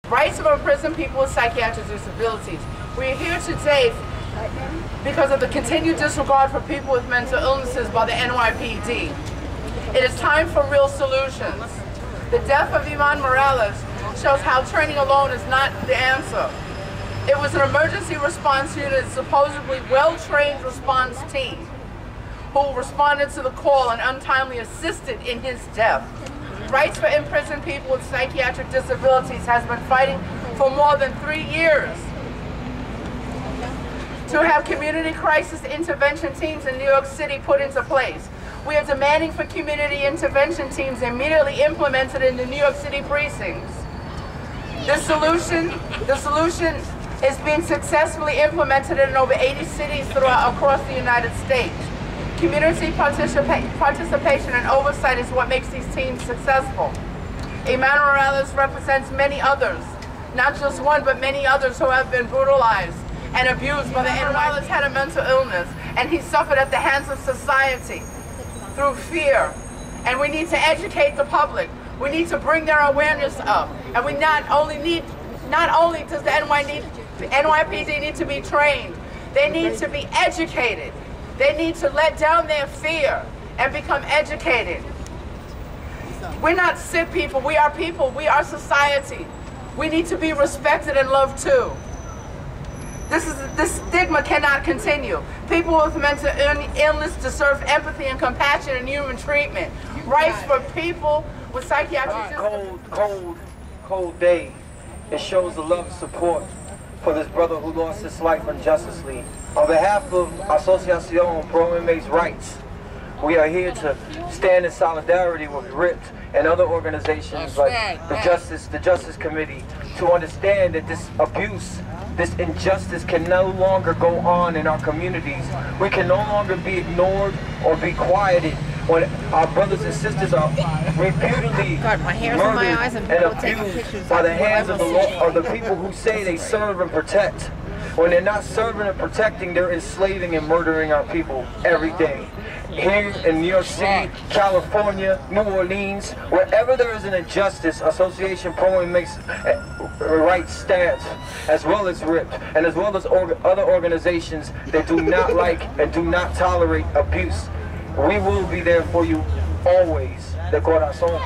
Rights of imprisoned people with psychiatric disabilities. We're here today because of the continued disregard for people with mental illnesses by the NYPD. It is time for real solutions. The death of Iman Morales shows how training alone is not the answer. It was an emergency response unit, supposedly well-trained response team, who responded to the call and untimely assisted in his death. Rights for imprisoned people with psychiatric disabilities has been fighting for more than 3 years to have community crisis intervention teams in New York City put into place. We are demanding for community intervention teams immediately implemented in the New York City precincts. The solution is being successfully implemented in over 80 cities across the United States. Community participation and oversight is what makes these teams successful. Iman Morales represents many others, not just one, but many others who have been brutalized and abused by the NYPD. Morales had a mental illness, and he suffered at the hands of society through fear. And we need to educate the public. We need to bring their awareness up. And we not only does the NYPD need to be trained, they need to be educated. They need to let down their fear and become educated. We're not sick people, we are people, we are society. We need to be respected and loved too. This stigma cannot continue. People with mental illness deserve empathy and compassion and human treatment. Rights for people with psychiatric cold day. It shows the love and support for this brother who lost his life unjustly. On behalf of Asociación Pro Inmates Rights, we are here to stand in solidarity with RIP and other organizations like the Justice Committee to understand that this abuse, this injustice can no longer go on in our communities. We can no longer be ignored or be quieted when our brothers and sisters are repeatedly murdered and abused by the hands of the people who say they serve and protect. When they're not serving and protecting, they're enslaving and murdering our people every day. Here in New York City, California, New Orleans, wherever there is an injustice, Association Pro Inmates Rights stands, as well as RIP, and as well as other organizations that do not like and do not tolerate abuse. We will be there for you always. De corazón.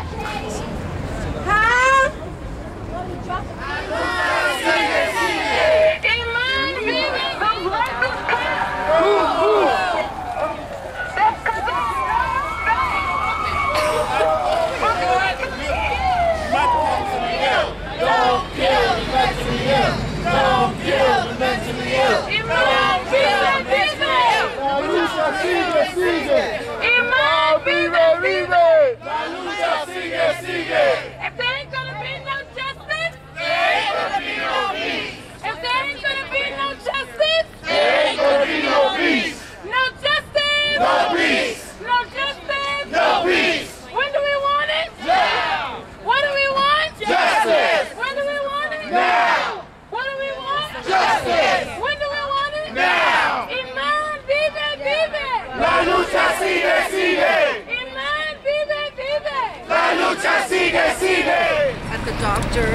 Iman vive, vive. La lucha sigue, sigue. If there ain't gonna be no justice, there ain't gonna be no peace. If there ain't gonna be no justice, there ain't gonna be no peace. No justice, no peace. No justice, no peace. When do we want it? Now. What do we want? Justice. When do we want it? Now. What do we want? Justice. When do we want it? Now. Iman vive, vive. La lucha sigue, sigue. Iman vive, vive. La lucha sigue, sigue. At the doctor,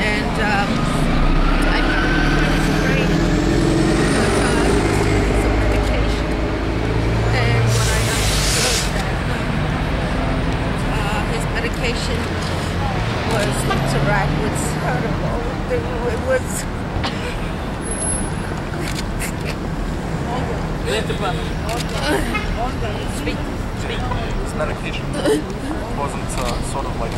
and I found his brain some medication. And when I understood that his medication was interact with Tirado, it was. Speak. This medication wasn't sort of like it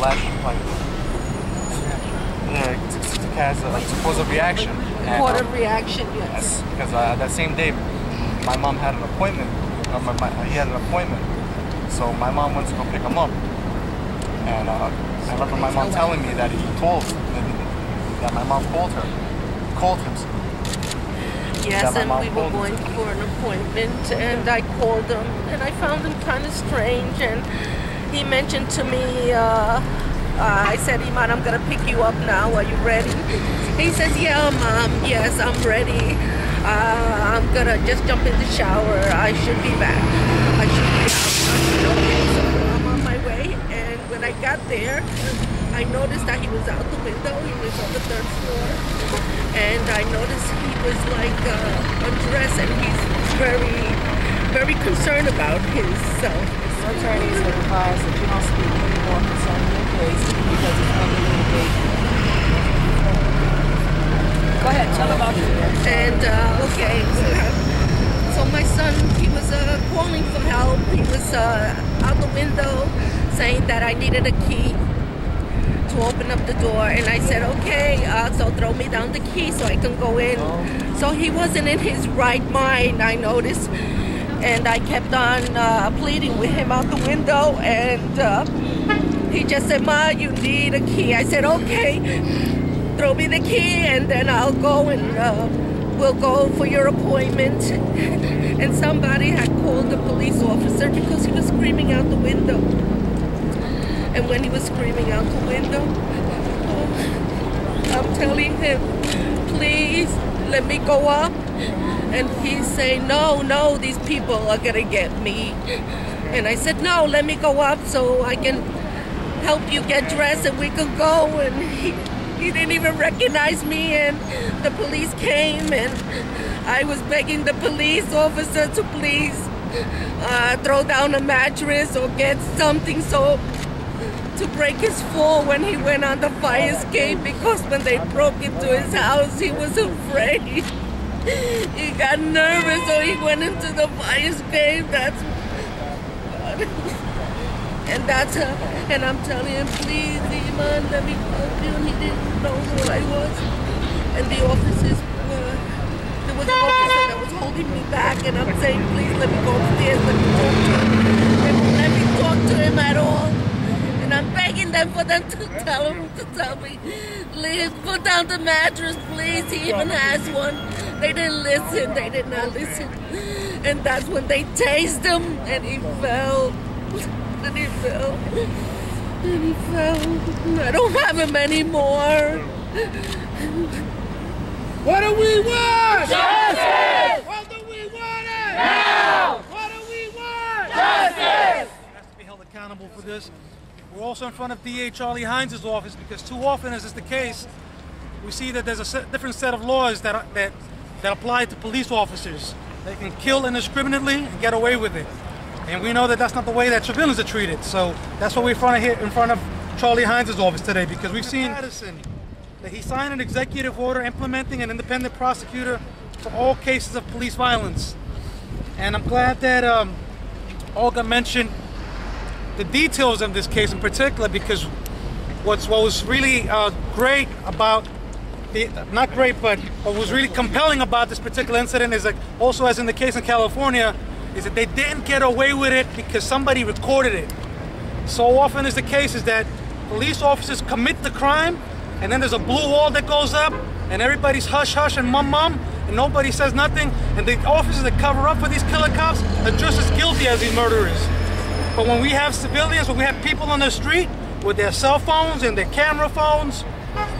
has a supposed reaction. Quarter reaction, yes. Because that same day, my mom had an appointment. He had an appointment, so my mom went to go pick him up. And I remember my mom telling me that that my mom called him. Yes, and we were going for an appointment, and I called him, and I found him kind of strange, and he mentioned to me, I said, Iman, I'm going to pick you up now, are you ready? He says, yeah, Mom, yes, I'm ready. I'm going to just jump in the shower, I should be back. I should be out. I said, okay, so I'm on my way, and when I got there, I I noticed that he was out the window. He was on the 3rd floor. And I noticed he was like undressed, and he's very concerned about himself. Your attorneys have advised that you don't speak any more concerning your case because it's under litigation. Go ahead, tell about it. And, okay, so my son, he was calling for help. He was out the window saying that I needed a key to open up the door. And I said, okay, so throw me down the key so I can go in. So he wasn't in his right mind, I noticed. And I kept on pleading with him out the window. And he just said, Ma, you need a key. I said, okay, throw me the key and then I'll go and we'll go for your appointment. And somebody had called the police officer because he was screaming out the window. And when he was screaming out the window, I'm telling him, please let me go up. And he's saying, no, these people are gonna get me. And I said, no, let me go up so I can help you get dressed and we can go. And he didn't even recognize me, and the police came, and I was begging the police officer to please throw down a mattress or get something to break his fall when he went on the fire escape, because when they broke into his house, he was afraid. He got nervous, so he went into the fire escape. And I'm telling him, please, Iman, let me help you. And he didn't know who I was. And the officers there was an officer that was holding me back, and I'm saying, please, let me go upstairs, let me talk to him. They won't let me talk to him at all. And I'm begging them for them to tell me, please, put down the mattress, please. He even has one. They didn't listen. They did not listen. And that's when they tased him, and he fell. And he fell. And he fell. I don't have him anymore. What do we want? Justice! What do we want it? Now! What do we want? Justice! Has to be held accountable for this. We're also in front of DA Charlie Hynes' office, because too often, as is the case, we see that there's a different set of laws that apply to police officers. They can kill indiscriminately and get away with it. And we know that that's not the way that civilians are treated. So that's what we're in front of Charlie Hynes' office today, because we've seen Madison that he signed an executive order implementing an independent prosecutor for all cases of police violence. And I'm glad that Olga mentioned the details of this case in particular, because what was really great about not great, but what was really compelling about this particular incident is that, also as in the case in California, is that they didn't get away with it because somebody recorded it. So often is the case is that police officers commit the crime, and then there's a blue wall that goes up, and everybody's hush hush and mum, and nobody says nothing, and the officers that cover up for these killer cops are just as guilty as these murderers. But when we have civilians, when we have people on the street with their cell phones and their camera phones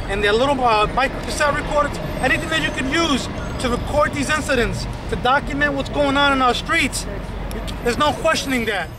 and their little microcassette recorders, anything that you can use to record these incidents, to document what's going on in our streets, there's no questioning that.